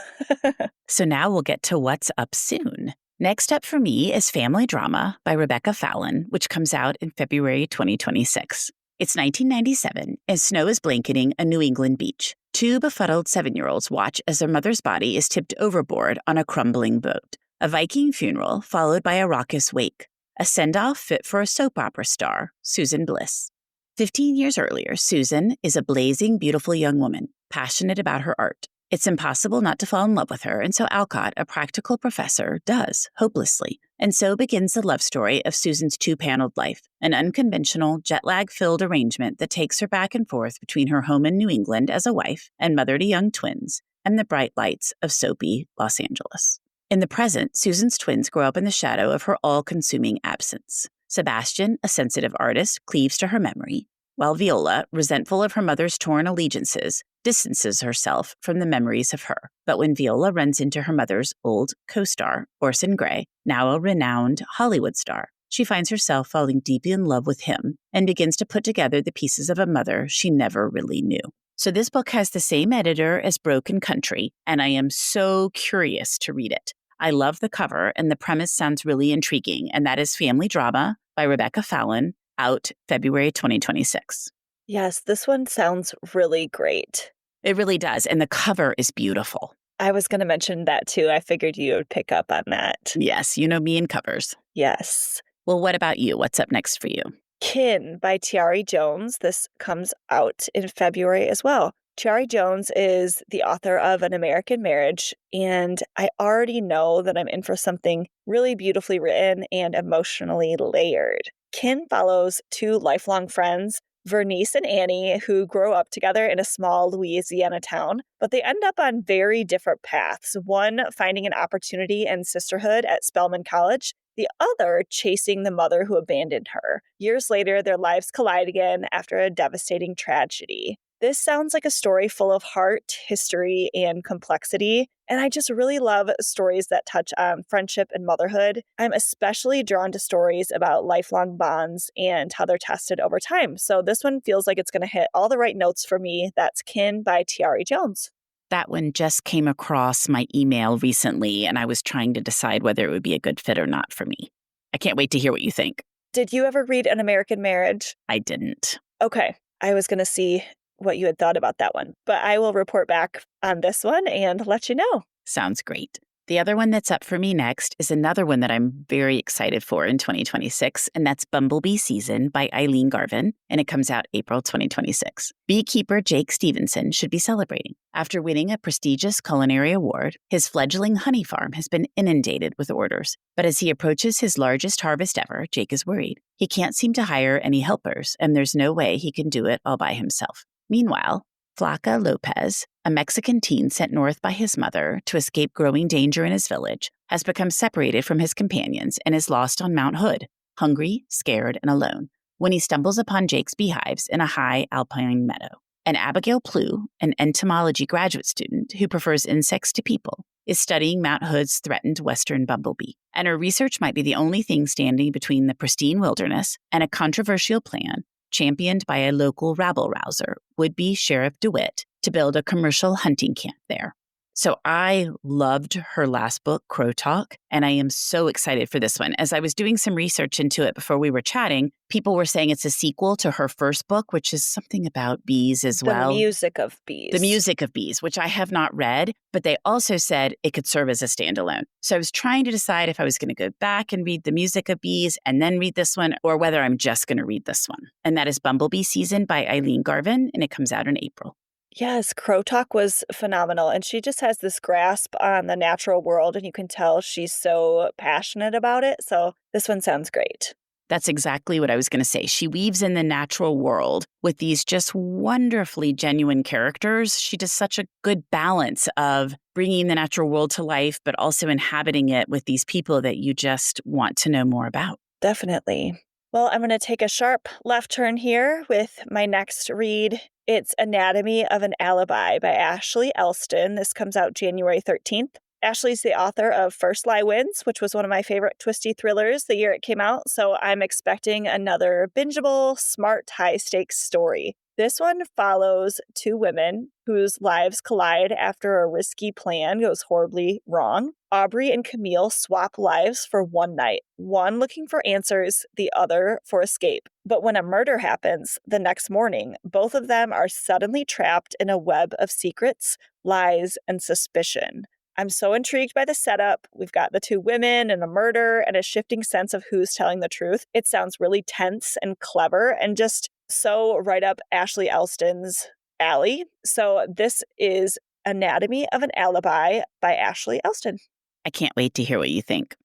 So now we'll get to what's up soon. Next up for me is Family Drama by Rebecca Fallon, which comes out in February 2026. It's 1997, and snow is blanketing a New England beach. Two befuddled 7-year-olds watch as their mother's body is tipped overboard on a crumbling boat. A Viking funeral followed by a raucous wake. A send-off fit for a soap opera star, Susan Bliss. 15 years earlier, Susan is a blazing, beautiful young woman, passionate about her art. It's impossible not to fall in love with her, and so Alcott, a practical professor, does, hopelessly. And so begins the love story of Susan's two-paneled life, an unconventional, jet-lag-filled arrangement that takes her back and forth between her home in New England as a wife and mother to young twins, and the bright lights of soapy Los Angeles. In the present, Susan's twins grow up in the shadow of her all-consuming absence. Sebastian, a sensitive artist, cleaves to her memory, while Viola, resentful of her mother's torn allegiances, distances herself from the memories of her. But when Viola runs into her mother's old co-star, Orson Gray, now a renowned Hollywood star, she finds herself falling deeply in love with him and begins to put together the pieces of a mother she never really knew. So this book has the same editor as Broken Country, and I am so curious to read it. I love the cover, and the premise sounds really intriguing, and that is Family Drama by Rebecca Fallon, out February 2026. Yes, this one sounds really great. It really does, and the cover is beautiful. I was going to mention that too. I figured you would pick up on that. Yes, you know me and covers. Yes. Well, what about you? What's up next for you? Kin by Tayari Jones. This comes out in February as well. Tayari Jones is the author of An American Marriage, and I already know that I'm in for something really beautifully written and emotionally layered. Kin follows two lifelong friends, Vernice and Annie, who grow up together in a small Louisiana town, but they end up on very different paths. One finding an opportunity and sisterhood at Spelman College, the other chasing the mother who abandoned her. Years later, their lives collide again after a devastating tragedy. This sounds like a story full of heart, history, and complexity, and I just really love stories that touch on friendship and motherhood. I'm especially drawn to stories about lifelong bonds and how they're tested over time. So this one feels like it's going to hit all the right notes for me. That's Kin by Tayari Jones. That one just came across my email recently, and I was trying to decide whether it would be a good fit or not for me. I can't wait to hear what you think. Did you ever read An American Marriage? I didn't. Okay. I was going to see what you had thought about that one, but I will report back on this one and let you know. Sounds great. The other one that's up for me next is another one that I'm very excited for in 2026, and that's Bumblebee Season by Eileen Garvin, and it comes out April 2026. Beekeeper Jake Stevenson should be celebrating. After winning a prestigious culinary award, his fledgling honey farm has been inundated with orders. But as he approaches his largest harvest ever, Jake is worried. He can't seem to hire any helpers, and there's no way he can do it all by himself. Meanwhile, Flaca Lopez, a Mexican teen sent north by his mother to escape growing danger in his village, has become separated from his companions and is lost on Mount Hood, hungry, scared, and alone, when he stumbles upon Jake's beehives in a high alpine meadow. And Abigail Plew, an entomology graduate student who prefers insects to people, is studying Mount Hood's threatened western bumblebee. And her research might be the only thing standing between the pristine wilderness and a controversial plan championed by a local rabble-rouser, would-be Sheriff DeWitt, to build a commercial hunting camp there. So I loved her last book, Crow Talk, and I am so excited for this one. As I was doing some research into it before we were chatting, people were saying it's a sequel to her first book, which is something about bees as well. The Music of Bees. The Music of Bees, which I have not read, but they also said it could serve as a standalone. So I was trying to decide if I was going to go back and read The Music of Bees and then read this one, or whether I'm just going to read this one. And that is Bumblebee Season by Eileen Garvin, and it comes out in April. Yes, Crow Talk was phenomenal. And she just has this grasp on the natural world, and you can tell she's so passionate about it. So this one sounds great. That's exactly what I was going to say. She weaves in the natural world with these just wonderfully genuine characters. She does such a good balance of bringing the natural world to life, but also inhabiting it with these people that you just want to know more about. Definitely. Well, I'm going to take a sharp left turn here with my next read. It's Anatomy of an Alibi by Ashley Elston. This comes out January 13th. Ashley's the author of First Lie Wins, which was one of my favorite twisty thrillers the year it came out, so I'm expecting another bingeable, smart, high-stakes story. This one follows two women whose lives collide after a risky plan goes horribly wrong. Aubrey and Camille swap lives for one night, one looking for answers, the other for escape. But when a murder happens the next morning, both of them are suddenly trapped in a web of secrets, lies, and suspicion. I'm so intrigued by the setup. We've got the two women and a murder and a shifting sense of who's telling the truth. It sounds really tense and clever and just so right up Ashley Elston's alley. So this is Anatomy of an Alibi by Ashley Elston. I can't wait to hear what you think.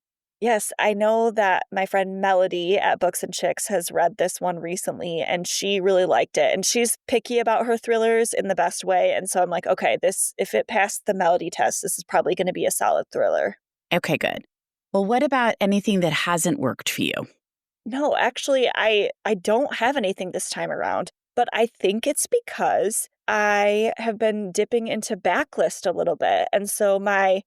Yes, I know that my friend Melody at Books and Chicks has read this one recently, and she really liked it. And she's picky about her thrillers in the best way. And so I'm like, okay, if it passed the Melody test, this is probably going to be a solid thriller. Okay, good. Well, what about anything that hasn't worked for you? No, actually, I don't have anything this time around, but I think it's because I have been dipping into backlist a little bit. And so my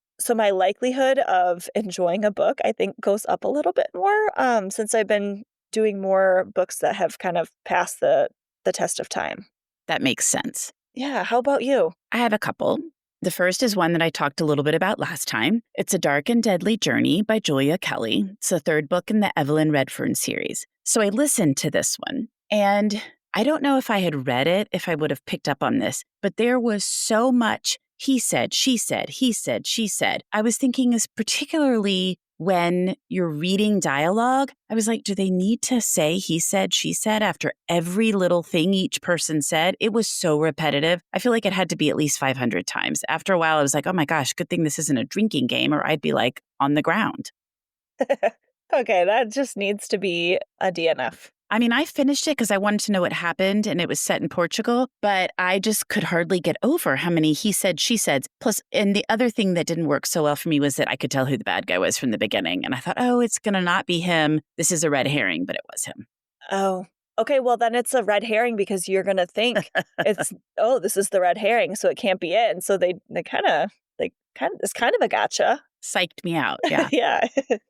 likelihood of enjoying a book, I think, goes up a little bit more since I've been doing more books that have kind of passed the test of time. That makes sense. Yeah. How about you? I have a couple. The first is one that I talked a little bit about last time. It's A Dark and Deadly Journey by Julia Kelly. It's the third book in the Evelyn Redfern series. So I listened to this one, and I don't know if I had read it, if I would have picked up on this, but there was so much he said, she said, he said, she said. I was thinking is particularly when you're reading dialogue, I was like, do they need to say he said, she said after every little thing each person said? It was so repetitive. I feel like it had to be at least 500 times. After a while, I was like, oh my gosh, good thing this isn't a drinking game, or I'd be like on the ground. Okay, that just needs to be a DNF. I mean, I finished it because I wanted to know what happened, and it was set in Portugal, but I just could hardly get over how many he said, she said. Plus, and the other thing that didn't work so well for me was that I could tell who the bad guy was from the beginning. And I thought, oh, it's going to not be him. This is a red herring, but it was him. Oh, okay. Well, then it's a red herring because you're going to think this is the red herring, so it can't be it. And so it's kind of a gotcha. Psyched me out. Yeah. Yeah.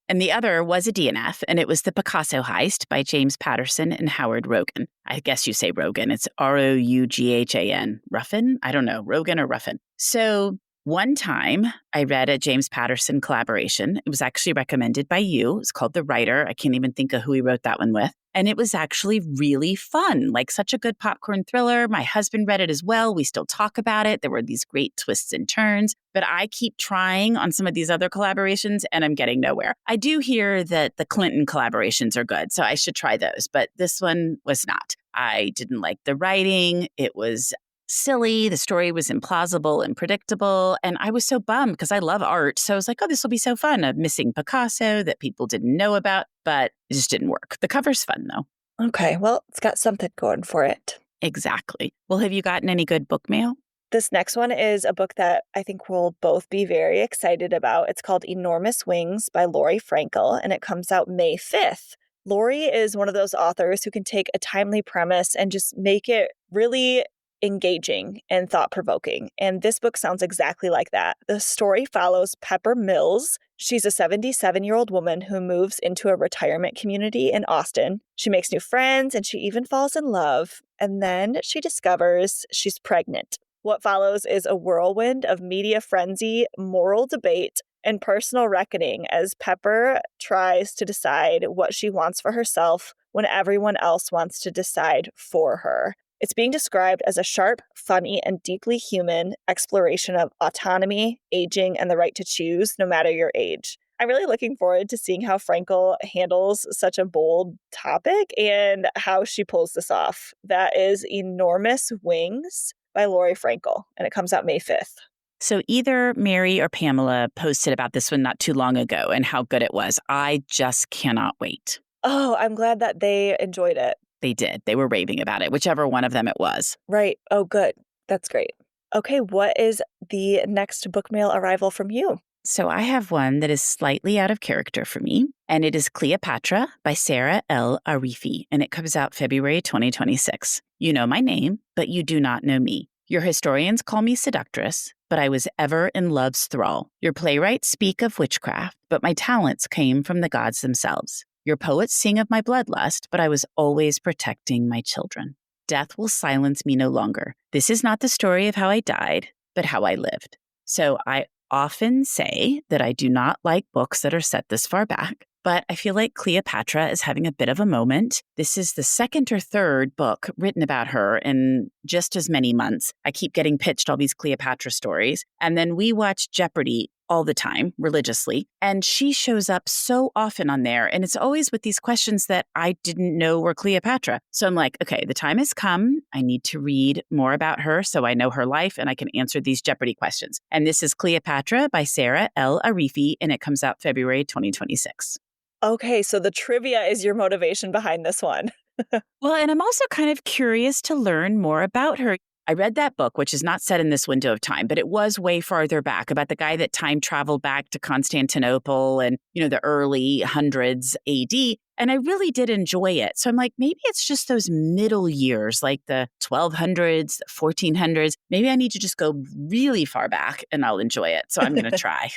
And the other was a DNF, and it was The Picasso Heist by James Patterson and Howard Rogan. I guess you say Rogan. It's Roughan. Roughan? I don't know. Rogan or Roughan. So one time I read a James Patterson collaboration. It was actually recommended by you. It's called The Writer. I can't even think of who he wrote that one with. And it was actually really fun, like such a good popcorn thriller. My husband read it as well. We still talk about it. There were these great twists and turns, but I keep trying on some of these other collaborations and I'm getting nowhere. I do hear that the Clinton collaborations are good, so I should try those, but this one was not. I didn't like the writing. It was silly. The story was implausible and predictable. And I was so bummed because I love art. So I was like, oh, this will be so fun. A missing Picasso that people didn't know about, but it just didn't work. The cover's fun, though. Okay. Well, it's got something going for it. Exactly. Well, have you gotten any good book mail? This next one is a book that I think we'll both be very excited about. It's called Enormous Wings by Laurie Frankel, and it comes out May 5th. Laurie is one of those authors who can take a timely premise and just make it really engaging and thought-provoking. And this book sounds exactly like that. The story follows Pepper Mills. She's a 77-year-old woman who moves into a retirement community in Austin. She makes new friends and she even falls in love. And then she discovers she's pregnant. What follows is a whirlwind of media frenzy, moral debate, and personal reckoning as Pepper tries to decide what she wants for herself when everyone else wants to decide for her. It's being described as a sharp, funny, and deeply human exploration of autonomy, aging, and the right to choose, no matter your age. I'm really looking forward to seeing how Frankel handles such a bold topic and how she pulls this off. That is Enormous Wings by Laurie Frankel, and it comes out May 5th. So either Mary or Pamela posted about this one not too long ago and how good it was. I just cannot wait. Oh, I'm glad that they enjoyed it. They did. They were raving about it, whichever one of them it was. Right. Oh, good. That's great. Okay, what is the next book mail arrival from you? So I have one that is slightly out of character for me, and it is Cleopatra by Sarah L. Arifi, and it comes out February 2026. You know my name, but you do not know me. Your historians call me seductress, but I was ever in love's thrall. Your playwrights speak of witchcraft, but my talents came from the gods themselves. Your poets sing of my bloodlust, but I was always protecting my children. Death will silence me no longer. This is not the story of how I died, but how I lived. So I often say that I do not like books that are set this far back, but I feel like Cleopatra is having a bit of a moment. This is the second or third book written about her in just as many months. I keep getting pitched all these Cleopatra stories. And then we watch Jeopardy all the time, religiously. And she shows up so often on there. And it's always with these questions that I didn't know were Cleopatra. So I'm like, okay, the time has come. I need to read more about her so I know her life and I can answer these Jeopardy questions. And this is Cleopatra by Sarah L. Arifi, and it comes out February 2026. Okay, so the trivia is your motivation behind this one. Well, and I'm also kind of curious to learn more about her. I read that book, which is not set in this window of time, but it was way farther back, about the guy that time traveled back to Constantinople and, the early hundreds AD. And I really did enjoy it. So I'm like, maybe it's just those middle years, like the 1200s, the 1400s. Maybe I need to just go really far back and I'll enjoy it. So I'm going to try.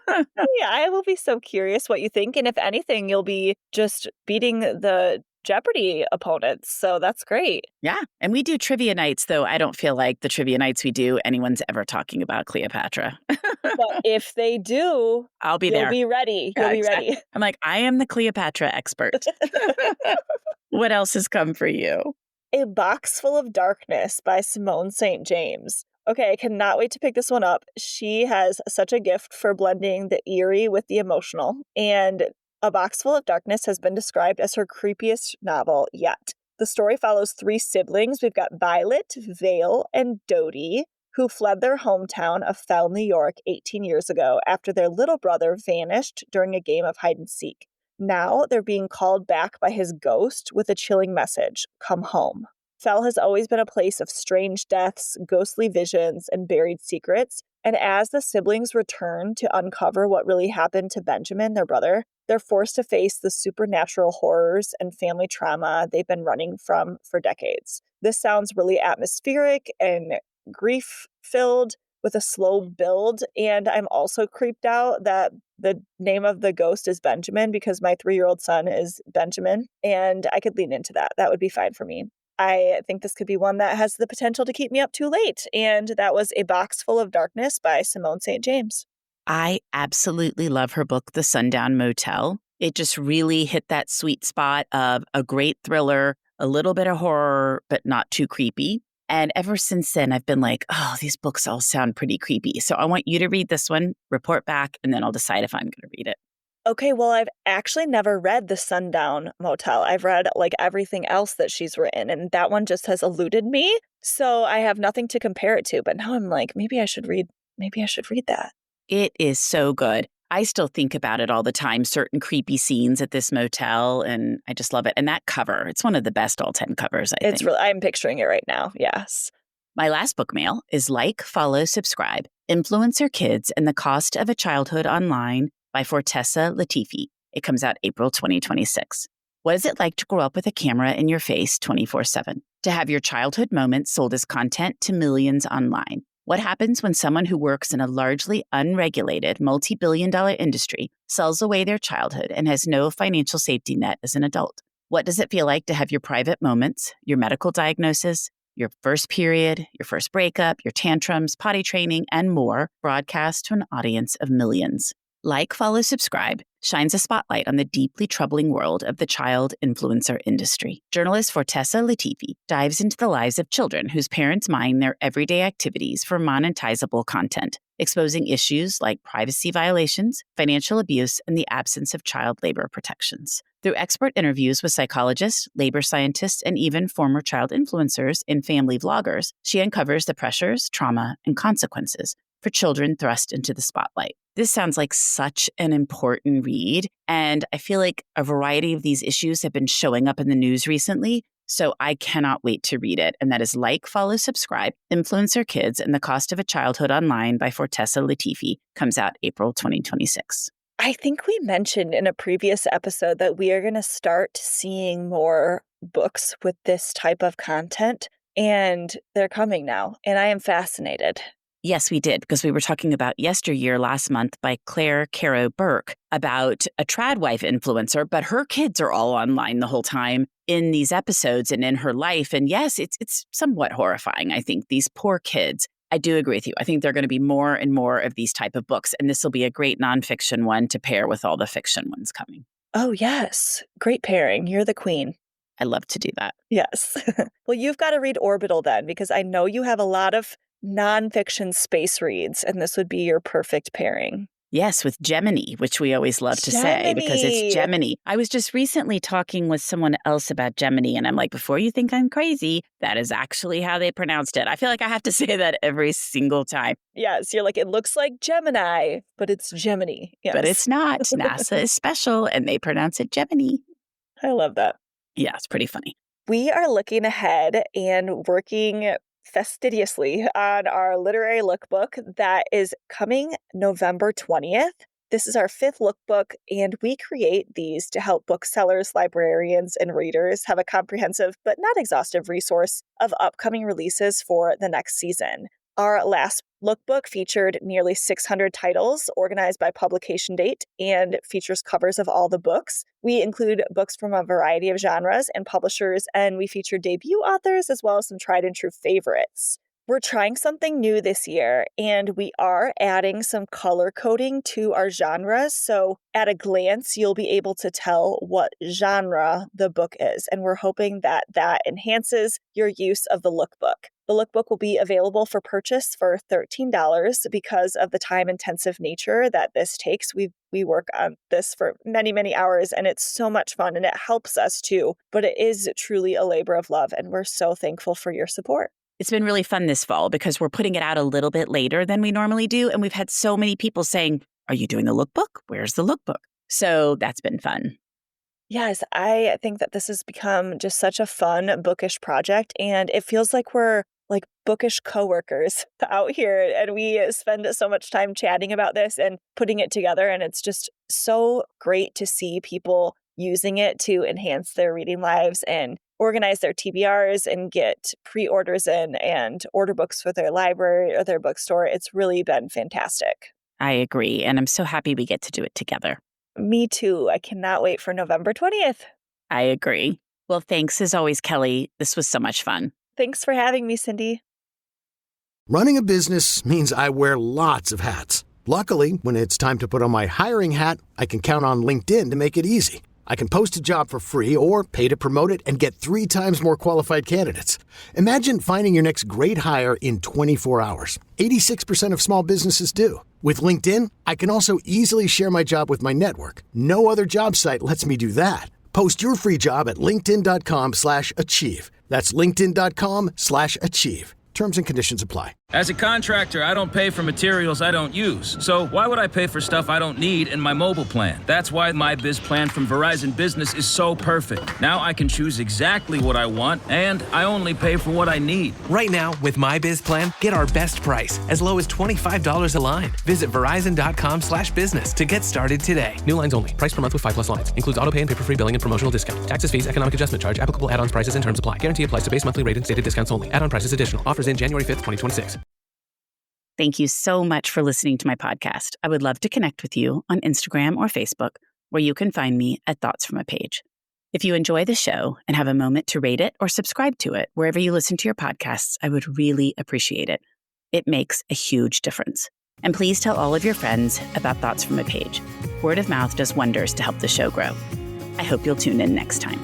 Yeah, I will be so curious what you think. And if anything, you'll be just beating the Jeopardy opponents. So that's great. Yeah. And we do trivia nights, though I don't feel like the trivia nights we do, anyone's ever talking about Cleopatra. But if they do, I'll be there. You'll be ready. You'll be ready. I'm like, I am the Cleopatra expert. What else has come for you? A Box Full of Darkness by Simone St. James. Okay, I cannot wait to pick this one up. She has such a gift for blending the eerie with the emotional. And A Box Full of Darkness has been described as her creepiest novel yet. The story follows 3 siblings. We've got Violet, Vale, and Dodie, who fled their hometown of Fell, New York 18 years ago after their little brother vanished during a game of hide and seek. Now they're being called back by his ghost with a chilling message, come home. Fell has always been a place of strange deaths, ghostly visions, and buried secrets. And as the siblings return to uncover what really happened to Benjamin, their brother, they're forced to face the supernatural horrors and family trauma they've been running from for decades. This sounds really atmospheric and grief-filled with a slow build. And I'm also creeped out that the name of the ghost is Benjamin because my 3-year-old son is Benjamin. And I could lean into that. That would be fine for me. I think this could be one that has the potential to keep me up too late. And that was A Box Full of Darkness by Simone St. James. I absolutely love her book, The Sundown Motel. It just really hit that sweet spot of a great thriller, a little bit of horror, but not too creepy. And ever since then, I've been like, oh, these books all sound pretty creepy. So I want you to read this one, report back, and then I'll decide if I'm going to read it. Okay, well, I've actually never read The Sundown Motel. I've read everything else that she's written, and that one just has eluded me. So I have nothing to compare it to. But now I'm like, maybe I should read that. It is so good. I still think about it all the time, certain creepy scenes at this motel, and I just love it. And that cover, it's one of the best all 10 covers, I think. I'm picturing it right now, yes. My last book mail is Like, Follow, Subscribe, Influencer Kids and the Cost of a Childhood Online by Fortessa Latifi. It comes out April 2026. What is it like to grow up with a camera in your face 24/7? To have your childhood moments sold as content to millions online? What happens when someone who works in a largely unregulated, multi-billion-dollar industry sells away their childhood and has no financial safety net as an adult? What does it feel like to have your private moments, your medical diagnosis, your first period, your first breakup, your tantrums, potty training, and more broadcast to an audience of millions? Like, Follow, Subscribe shines a spotlight on the deeply troubling world of the child influencer industry. Journalist Fortessa Latifi dives into the lives of children whose parents mine their everyday activities for monetizable content, exposing issues like privacy violations, financial abuse, and the absence of child labor protections. Through expert interviews with psychologists, labor scientists, and even former child influencers and family vloggers, she uncovers the pressures, trauma, and consequences for children thrust into the spotlight. This sounds like such an important read, and I feel like a variety of these issues have been showing up in the news recently, so I cannot wait to read it. And that is Like, Follow, Subscribe, Influencer Kids and the Cost of a Childhood Online by Fortessa Latifi. Comes out April 2026. I think we mentioned in a previous episode that we are going to start seeing more books with this type of content, and they're coming now, and I am fascinated. Yes, we did, because we were talking about Yesteryear last month by Claire Caro Burke about a trad wife influencer, but her kids are all online the whole time in these episodes and in her life. And yes, it's somewhat horrifying, I think, these poor kids. I do agree with you. I think there are going to be more and more of these type of books, and this will be a great nonfiction one to pair with all the fiction ones coming. Oh, yes. Great pairing. You're the queen. I love to do that. Yes. Well, you've got to read Orbital then, because I know you have a lot of nonfiction space reads, and this would be your perfect pairing. Yes, with Gemini, which we always love to say because it's Gemini. I was just recently talking with someone else about Gemini, and I'm like, before you think I'm crazy, that is actually how they pronounced it. I feel like I have to say that every single time. Yes, you're like, it looks like Gemini, but it's Gemini. Yes. But it's not. NASA is special, and they pronounce it Gemini. I love that. Yeah, it's pretty funny. We are looking ahead and working fastidiously on our literary lookbook that is coming November 20th. This is our 5th lookbook, and we create these to help booksellers, librarians, and readers have a comprehensive but not exhaustive resource of upcoming releases for the next season. Our last lookbook featured nearly 600 titles organized by publication date and features covers of all the books. We include books from a variety of genres and publishers, and we feature debut authors as well as some tried and true favorites. We're trying something new this year, and we are adding some color coding to our genres. So at a glance, you'll be able to tell what genre the book is, and we're hoping that that enhances your use of the lookbook. The lookbook will be available for purchase for $13 because of the time-intensive nature that this takes. We work on this for many, many hours, and it's so much fun, and it helps us too. But it is truly a labor of love, and we're so thankful for your support. It's been really fun this fall because we're putting it out a little bit later than we normally do, and we've had so many people saying, are you doing the lookbook? Where's the lookbook? So that's been fun. Yes, I think that this has become just such a fun bookish project, and it feels like we're like bookish coworkers out here, and we spend so much time chatting about this and putting it together, and it's just so great to see people using it to enhance their reading lives and organize their TBRs and get pre-orders in and order books for their library or their bookstore. It's really been fantastic. I agree, and I'm so happy we get to do it together. Me too. I cannot wait for November 20th. I agree. Well, thanks as always, Kelly. This was so much fun. Thanks for having me, Cindy. Running a business means I wear lots of hats. Luckily, when it's time to put on my hiring hat, I can count on LinkedIn to make it easy. I can post a job for free or pay to promote it and get 3 times more qualified candidates. Imagine finding your next great hire in 24 hours. 86% of small businesses do. With LinkedIn, I can also easily share my job with my network. No other job site lets me do that. Post your free job at linkedin.com/achieve. That's linkedin.com/achieve. Terms and conditions apply. As a contractor, I don't pay for materials I don't use. So why would I pay for stuff I don't need in my mobile plan? That's why my Biz plan from Verizon Business is so perfect. Now I can choose exactly what I want, and I only pay for what I need. Right now, with my Biz plan, get our best price, as low as $25 a line. Visit Verizon.com/business to get started today. New lines only. Price per month with 5+ lines. Includes auto pay and paper-free billing and promotional discount. Taxes, fees, economic adjustment charge. Applicable add-ons, prices, and terms apply. Guarantee applies to base monthly rate and stated discounts only. Add-on prices additional. Offers in January 5th, 2026. Thank you so much for listening to my podcast. I would love to connect with you on Instagram or Facebook, where you can find me at Thoughts from a Page. If you enjoy the show and have a moment to rate it or subscribe to it wherever you listen to your podcasts, I would really appreciate it. It makes a huge difference. And please tell all of your friends about Thoughts from a Page. Word of mouth does wonders to help the show grow. I hope you'll tune in next time.